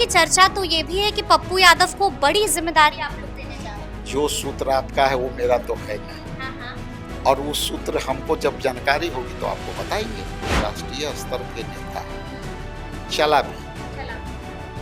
चर्चा तो ये भी है कि पप्पू यादव को बड़ी जिम्मेदारी आप लोग देने जा रहे हैं। जो सूत्र आपका है वो मेरा तो है नहीं, हाँ हाँ। और वो सूत्र हमको जब जानकारी होगी तो आपको बताएंगे। राष्ट्रीय स्तर के नेता चला भी,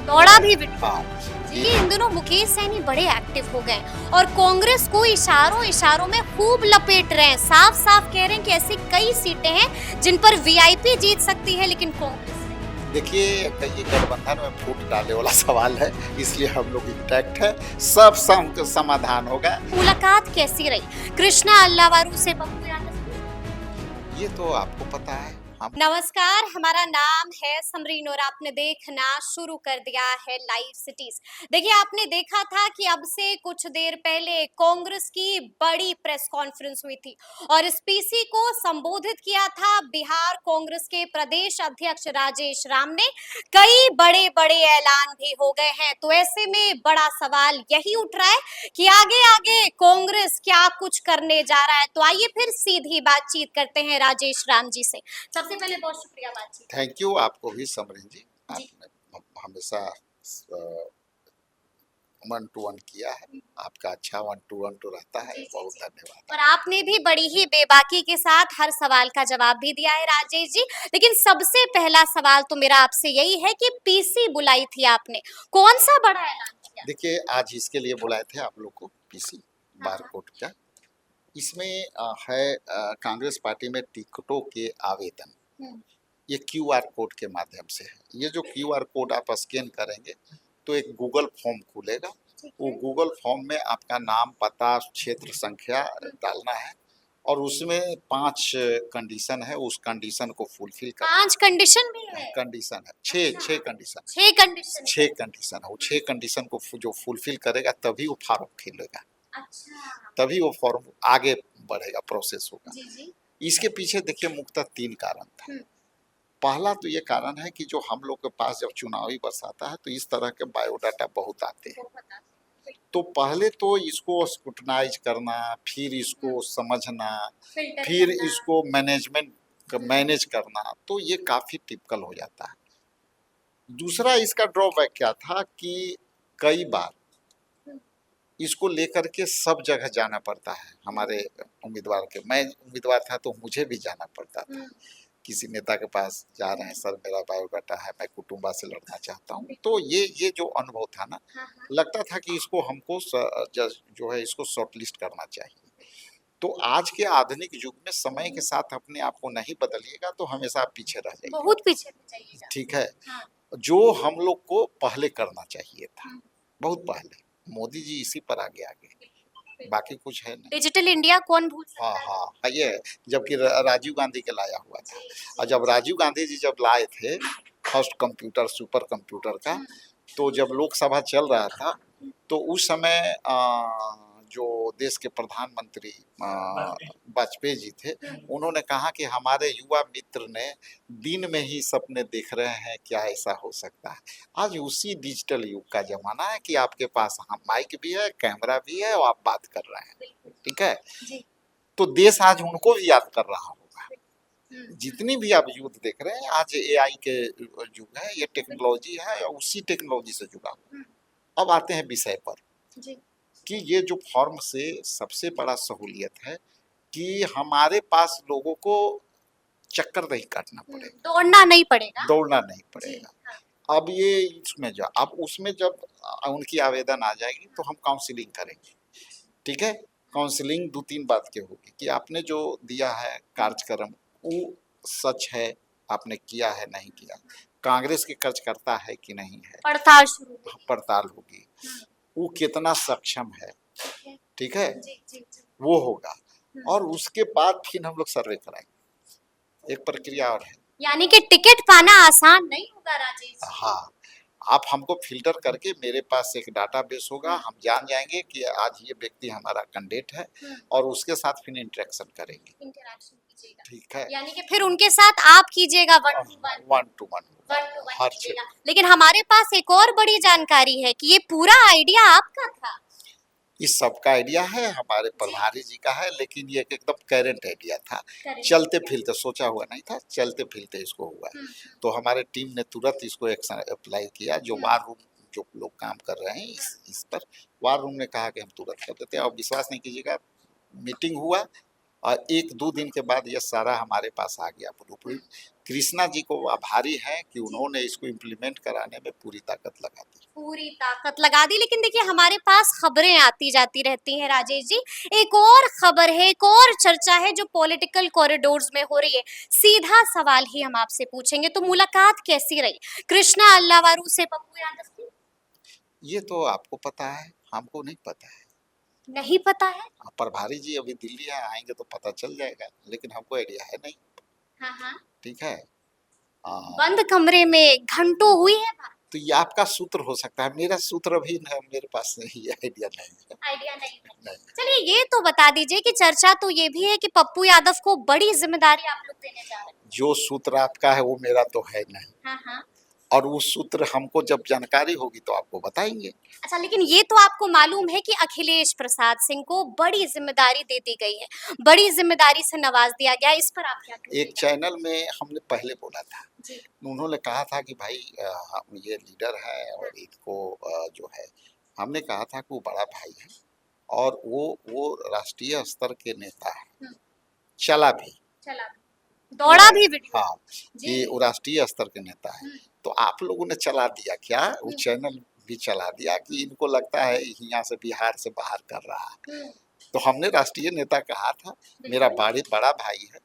दौड़ा भी बिल्कुल। हाँ जी, इन दिनों मुकेश सैनी बड़े एक्टिव हो गए और कांग्रेस को इशारों इशारों में खूब लपेट रहे हैं। साफ साफ कह रहे हैं कि ऐसी कई सीटें हैं जिन पर वीआईपी जीत सकती है लेकिन कांग्रेस नहीं। देखिए, ये गठबंधन में फूट डालने वाला सवाल है, इसलिए हम लोग इंटैक्ट है, सब समाधान होगा। मुलाकात कैसी रही कृष्णा अल्लावारू से पप्पू यादव? ये तो आपको पता है। नमस्कार, हमारा नाम है समरीन और आपने देखना शुरू कर दिया है लाइव सिटीज। देखिए, आपने देखा था कि अब से कुछ देर पहले कांग्रेस की बड़ी प्रेस कॉन्फ्रेंस हुई थी और इस पीसी को संबोधित किया था बिहार कांग्रेस के प्रदेश अध्यक्ष राजेश राम ने। कई बड़े बड़े ऐलान भी हो गए हैं, तो ऐसे में बड़ा सवाल यही उठ रहा है कि आगे आगे कांग्रेस क्या कुछ करने जा रहा है। तो आइए फिर सीधी बातचीत करते हैं राजेश राम जी से। सबसे पहले बहुत शुक्रिया बातचीत। थैंक यू आपको भी समरीन जी, आपने हमेशा 1-to-1 किया है, आपका अच्छा 1-to-1 तो रहता है। बहुत धन्यवाद। और आपने भी बड़ी ही बेबाकी के साथ हर सवाल का जवाब भी दिया है राजेश जी। लेकिन सबसे पहला सवाल तो मेरा आपसे यही है कि पीसी बुलाई थी आपने, कौन सा बड़ा ऐलान किया? देखिए, आज इसके लिए बुलाए थे आप लोग को पीसी बारकोड का। इसमें है कांग्रेस पार्टी में टिकटों के आवेदन, ये क्यूआर कोड के माध्यम से है। ये जो क्यूआर कोड आप स्कैन करेंगे तो एक गूगल फॉर्म खुलेगा। वो गूगल फॉर्म में आपका नाम, पता, क्षेत्र, संख्या डालना है और उसमें 5 कंडीशन है। उस कंडीशन को फुलफिल कर 5 कंडीशन भी है? कंडीशन है, 6 कंडीशन, 6 कंडीशन, 6 कंडीशन है। वो 6 कंडीशन को जो फुलफिल करेगा तभी वो फॉर्म खिलेगा। अच्छा, तभी वो फॉर्म आगे बढ़ेगा, प्रोसेस होगा। जी जी। इसके पीछे देखिए मुख्यतः 3 कारण था। पहला तो ये कारण है कि जो हम लोग के पास जब चुनावी वर्ष आता है तो इस तरह के बायोडाटा बहुत आते हैं, तो पहले तो इसको स्क्रूटनाइज करना, फिर इसको समझना, फिर इसको मैनेज करना, तो ये काफी टिपिकल हो जाता है। दूसरा इसका ड्रॉबैक क्या था कि कई बार इसको लेकर के सब जगह जाना पड़ता है। हमारे उम्मीदवार के, मैं उम्मीदवार था तो मुझे भी जाना पड़ता था, किसी नेता के पास जा रहे हैं, सर मेरा बायोडाटा है, मैं कुटुंबा से लड़ना चाहता हूँ। तो ये जो अनुभव था ना, लगता था कि इसको हमको जो है इसको शॉर्टलिस्ट करना चाहिए। तो आज के आधुनिक युग में समय के साथ अपने आप को नहीं बदलिएगा तो हमेशा आप पीछे रह जाइए, बहुत पीछे रह जाइएगा। ठीक है। जो हम लोग को पहले करना चाहिए था, बहुत पहले, मोदी जी इसी पर आगे बाकी कुछ है नहीं। डिजिटल इंडिया कौन भूल सकता है? हाँ, ये जबकि राजीव गांधी के लाया हुआ था। और जब राजीव गांधी जी जब लाए थे फर्स्ट कंप्यूटर, सुपर कंप्यूटर का, तो जब लोकसभा चल रहा था तो उस समय जो देश के प्रधानमंत्री वाजपेयी जी थे, उन्होंने कहा कि हमारे युवा मित्र ने दिन में ही सपने देख रहे हैं, क्या ऐसा हो सकता है। आज उसी डिजिटल युग का जमाना है कि आपके पास माइक भी है, कैमरा भी है और आप बात कर रहे हैं, ठीक है। तो देश आज उनको भी याद कर रहा होगा। जितनी भी आप युद्ध देख रहे हैं, आज एआई के युग है, ये टेक्नोलॉजी है और उसी टेक्नोलॉजी से जुड़ा हुआ। अब आते हैं विषय पर कि ये जो फॉर्म से सबसे बड़ा सहूलियत है कि हमारे पास लोगों को चक्कर नहीं काटना पड़ेगा, दौड़ना नहीं पड़ेगा। अब ये इसमें अब उसमें जब उनकी आवेदन आ जाएगी तो हम काउंसलिंग करेंगे, ठीक है। काउंसलिंग 2-3 बात की होगी कि आपने जो दिया है कार्यक्रम वो सच है, आपने किया है नहीं किया, कांग्रेस के कार्यकर्ता है कि नहीं है, पड़ताल होगी, वो कितना सक्षम है, ठीक है, वो होगा। और उसके बाद फिर हम लोग सर्वे कराएंगे। एक प्रक्रिया और है, यानी कि टिकट पाना आसान नहीं होगा राजेश। हाँ, आप हमको फिल्टर करके, मेरे पास एक डाटाबेस होगा, हम जान जाएंगे कि आज ये व्यक्ति हमारा कैंडिडेट है और उसके साथ फिर इंटरेक्शन करेंगे, ठीक है। यानी कि फिर उनके साथ आप कीजिएगा 1-to-1 हर चीज। लेकिन हमारे पास एक और बड़ी जानकारी है कि ये पूरा आइडिया आपका था। इस सब का आइडिया है, हमारे प्रभारी जी का है, लेकिन ये एकदम करेंट आइडिया था, चलते फिरते, सोचा हुआ नहीं था, चलते फिरते इसको हुआ। तो हमारे टीम ने तुरंत इसको एक्शन अप्लाई किया। जो वार रूम जो लोग काम कर रहे हैं इस पर वार रूम ने कहा कि हम तुरंत कर देते हैं। और विश्वास नहीं कीजिएगा, मीटिंग हुआ और 1-2 दिन के बाद ये सारा हमारे पास आ गया ब्लूप्रिंट। कृष्णा जी को आभारी हैं कि उन्होंने इसको इम्प्लीमेंट कराने में पूरी ताकत लगा दी। पूरी ताकत लगा दी। लेकिन देखिए हमारे पास खबरें आती जाती रहती हैं राजेश जी। एक और खबर है, एक और चर्चा है जो पॉलिटिकल कॉरिडोर्स में हो रही है। सीधा सवाल ही हम आपसे पूछेंगे, तो मुलाकात कैसी रही कृष्णा अल्लावारू से पप्पू यादव की? ये तो आपको पता है, हमको नहीं पता है। नहीं पता है? प्रभारी जी अभी दिल्ली है, आएंगे तो पता चल जाएगा, लेकिन हमको आइडिया है नहीं। हाँ। ठीक है। बंद कमरे में घंटों हुई है बात। तो ये आपका सूत्र हो सकता है, मेरा सूत्र भी मेरे पास नहीं है, आइडिया नहीं है। आइडिया नहीं। चलिए ये तो बता दीजिए कि चर्चा तो ये भी है कि पप्पू यादव को बड़ी जिम्मेदारी आप लोग देने जा रहे हैं। जो सूत्र आपका है वो मेरा तो है नहीं। हाँ। और वो सूत्र हमको जब जानकारी होगी तो आपको बताएंगे। अच्छा, लेकिन ये तो आपको मालूम है कि अखिलेश प्रसाद सिंह को बड़ी जिम्मेदारी दे दी गई है, बड़ी जिम्मेदारी से नवाज दिया गया, इस पर आप क्या कहेंगे? एक चैनल में हमने पहले बोला था जी। उन्होंने कहा था कि भाई हम ये लीडर है और इनको जो है, हमने कहा था कि वो बड़ा भाई है और वो राष्ट्रीय स्तर के नेता है। चला भी दौड़ा भी वीडियो। हाँ, ये वो राष्ट्रीय स्तर के नेता है। तो आप लोगों ने चला दिया क्या? वो चैनल भी चला दिया कि इनको लगता है यहाँ से बिहार से बाहर कर रहा है। तो हमने राष्ट्रीय नेता कहा था, मेरा बड़ा भाई है,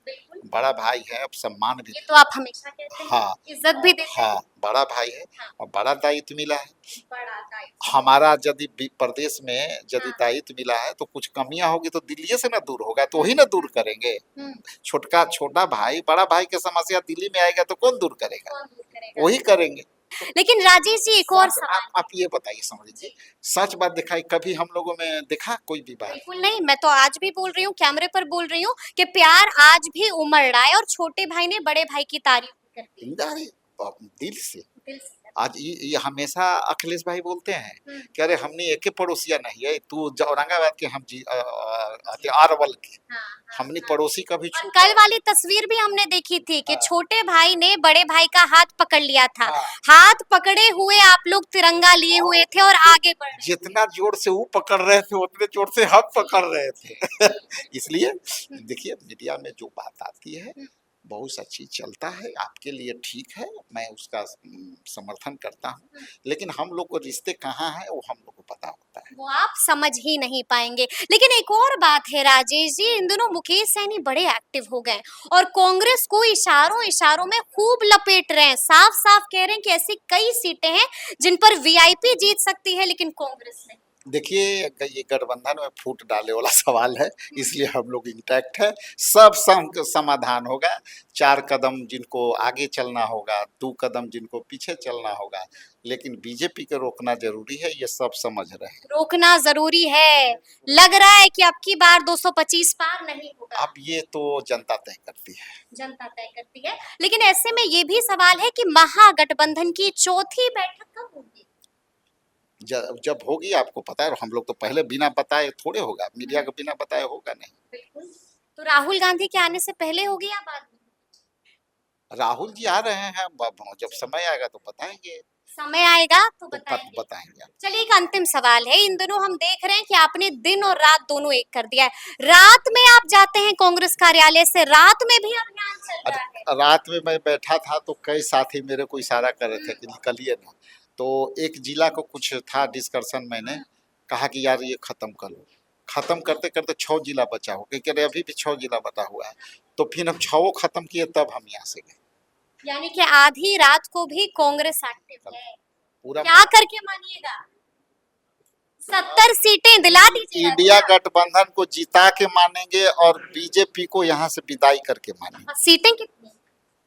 बड़ा भाई है, अब सम्मान भी। ये तो आप हमेशा कहते हैं। हाँ, इज्जत भी देते हैं। हाँ, बड़ा भाई है और बड़ा दायित्व मिला है। बड़ा दायित्व। हमारा यदि प्रदेश में यदि दायित्व मिला है तो कुछ कमियां होगी तो दिल्ली से ना दूर होगा, तो वही ना दूर करेंगे। छोटा भाई बड़ा भाई की समस्या दिल्ली में आएगा तो कौन दूर करेगा? वही करेंगे। लेकिन राजेश जी एक और सवाल। आप ये बताइए, समझिए, सच बात दिखाई कभी हम लोगों में देखा कोई विवाद? बिल्कुल नहीं, मैं तो आज भी बोल रही हूँ, कैमरे पर बोल रही हूँ कि प्यार आज भी उमड़ रहा है और छोटे भाई ने बड़े भाई की तारीफ करती है। दिल से। आज ये हमेशा अखिलेश भाई बोलते हैं कि अरे हमने एक पड़ोसिया नहीं है, तू औरंगाबाद के, हम अरवल के, हमने पड़ोसी कभी। कल वाली तस्वीर भी हमने देखी थी कि छोटे भाई ने बड़े भाई का हाथ पकड़ लिया था। हाथ पकड़े हुए आप लोग तिरंगा लिए हुए थे और आगे बढ़ रहे। जितना जोर से वो पकड़ रहे थे उतने जोर से हम पकड़ रहे थे। इसलिए देखिए, मीडिया में जो बात आती है बहुत अच्छी चलता है, आपके लिए ठीक है, मैं उसका समर्थन करता हूँ, लेकिन हम लोग को रिश्ते कहाँ हैं वो हम लोग को पता होता है, वो आप समझ ही नहीं पाएंगे। लेकिन एक और बात है राजेश जी, इन दिनों मुकेश सहनी बड़े एक्टिव हो गए और कांग्रेस को इशारों में खूब लपेट रहे हैं, साफ साफ कह रहे हैं कि ऐसी कई सीटें हैं जिन पर वीआईपी जीत सकती है लेकिन कांग्रेस नहीं। देखिए, ये गठबंधन में फूट डाले वाला सवाल है, इसलिए हम लोग इंटैक्ट है, सब समाधान होगा। 4 कदम जिनको आगे चलना होगा, 2 कदम जिनको पीछे चलना होगा, लेकिन बीजेपी को रोकना जरूरी है, ये सब समझ रहे हैं। रोकना जरूरी है। लग रहा है कि अब की बार 225 पार नहीं होगा। अब ये तो जनता तय करती है। जनता तय करती है, लेकिन ऐसे में ये भी सवाल है कि महागठबंधन की चौथी बैठक कब होगी? जब होगी आपको पता है, हम लोग तो पहले बिना बताए थोड़े होगा, मीडिया को बिना बताए होगा नहीं। बिल्कुल। तो राहुल गांधी के आने से पहले होगी या बाद में? राहुल जी आ रहे हैं, जब समय आएगा तो बताएंगे। समय आएगा तो बताएंगे। चलिए एक अंतिम सवाल है, इन दिनों हम देख रहे हैं कि आपने दिन और रात दोनों एक कर दिया है। रात में आप जाते हैं कांग्रेस कार्यालय से, रात में भी अभियान चल रहा है। रात में मैं बैठा था तो कई साथी मेरे को इशारा कर रहे थे कि निकलिए ना, तो एक जिला को कुछ था डिस्कशन, मैंने कहा कि यार ये खत्म कर लो, खत्म करते करते 6 जिला बचा हो, क्योंकि अभी भी 6 जिला बचा हुआ है, तो फिर हम 6 खत्म किए तब हम यहाँ से गए। यानी कि आधी रात को भी कांग्रेस एक्टिव है। पूरा क्या करके मानिएगा? 70 सीटें दिला दीजिए। इंडिया गठबंधन को जिता के मानेंगे और बीजेपी को यहाँ से विदाई करके मानेंगे। सीटें कितनी?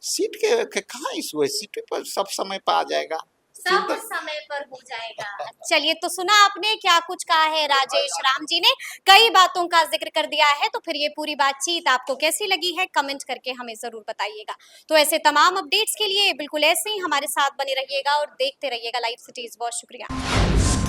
सीट के कहाँ इशू है, सीट पर सब समय पर आ जाएगा, सब समय पर हो जाएगा। चलिए, तो सुना आपने क्या कुछ कहा है राजेश राम जी ने, कई बातों का जिक्र कर दिया है, तो फिर ये पूरी बातचीत आपको कैसी लगी है कमेंट करके हमें जरूर बताइएगा। तो ऐसे तमाम अपडेट्स के लिए बिल्कुल ऐसे ही हमारे साथ बने रहिएगा और देखते रहिएगा लाइव सिटीज। बहुत शुक्रिया।